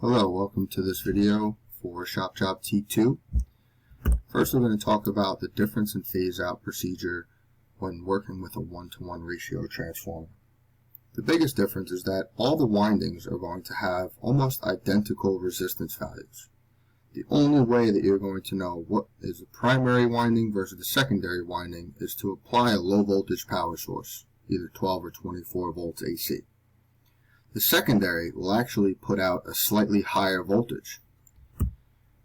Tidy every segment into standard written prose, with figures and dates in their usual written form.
Hello, welcome to this video for Shop Job T2. First, we're going to talk about the difference in phase-out procedure when working with a 1-to-1 ratio transformer. The biggest difference is that all the windings are going to have almost identical resistance values. The only way that you're going to know what is the primary winding versus the secondary winding is to apply a low voltage power source, either 12 or 24 volts AC. The secondary will actually put out a slightly higher voltage.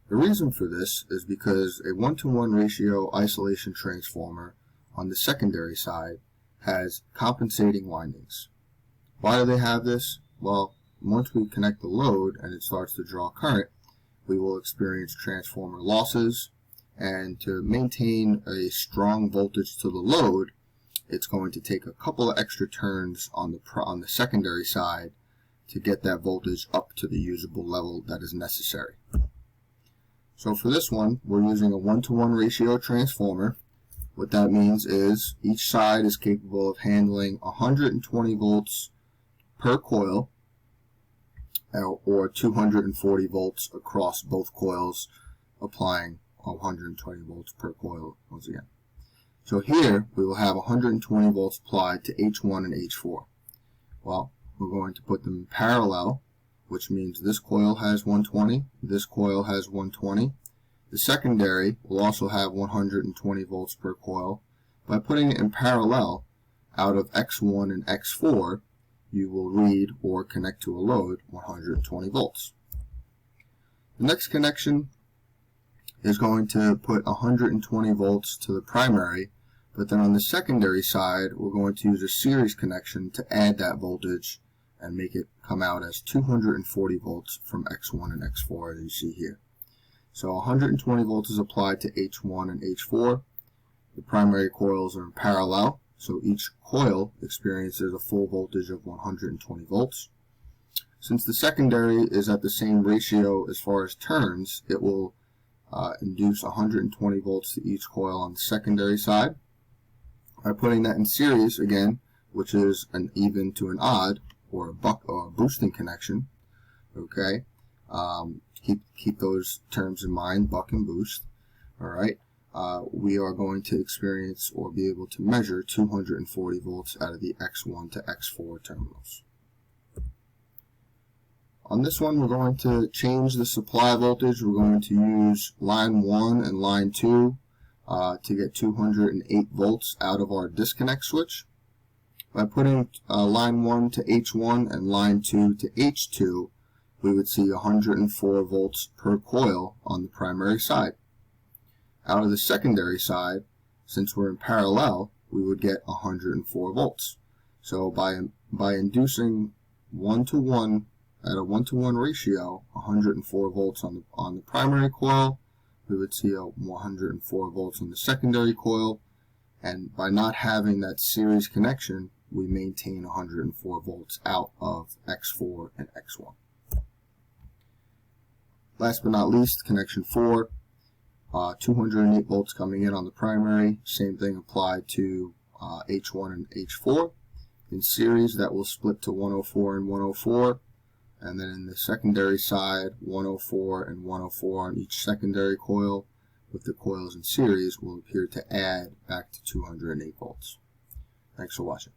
The reason for this is because a 1-to-1 ratio isolation transformer on the secondary side has compensating windings. Why do they have this? Well, once we connect the load and it starts to draw current, we will experience transformer losses, and to maintain a strong voltage to the load, it's going to take a couple of extra turns on the secondary side to get that voltage up to the usable level that is necessary. So for this one, we're using a 1-to-1 ratio transformer. What that means is each side is capable of handling 120 volts per coil, or 240 volts across both coils, applying 120 volts per coil once again. So here we will have 120 volts applied to H1 and H4. Well, we're going to put them in parallel, which means this coil has 120, this coil has 120. The secondary will also have 120 volts per coil. By putting it in parallel, out of X1 and X4, you will read or connect to a load 120 volts. The next connection is going to put 120 volts to the primary, but then on the secondary side, we're going to use a series connection to add that voltage and make it come out as 240 volts from X1 and X4, as you see here. So 120 volts is applied to H1 and H4. The primary coils are in parallel, so each coil experiences a full voltage of 120 volts. Since the secondary is at the same ratio as far as turns, it will induce 120 volts to each coil on the secondary side. By putting that in series again, which is an even to an odd, or a boosting connection, okay, keep those terms in mind, buck and boost, alright, we are going to experience or be able to measure 240 volts out of the X1 to X4 terminals. On this one, we're going to change the supply voltage. We're going to use line 1 and line 2 to get 208 volts out of our disconnect switch. By putting line 1 to H1 and line 2 to H2, we would see 104 volts per coil on the primary side. Out of the secondary side, since we're in parallel, we would get 104 volts. So by inducing 1-to-1 at a 1-to-1 ratio, 104 volts on the primary coil, we would see 104 volts on the secondary coil, and by not having that series connection, we maintain 104 volts out of X4 and X1. Last but not least, connection 4, 208 volts coming in on the primary, same thing applied to H1 and H4. In series, that will split to 104 and 104, and then in the secondary side, 104 and 104 on each secondary coil, with the coils in series will appear to add back to 208 volts. Thanks for watching.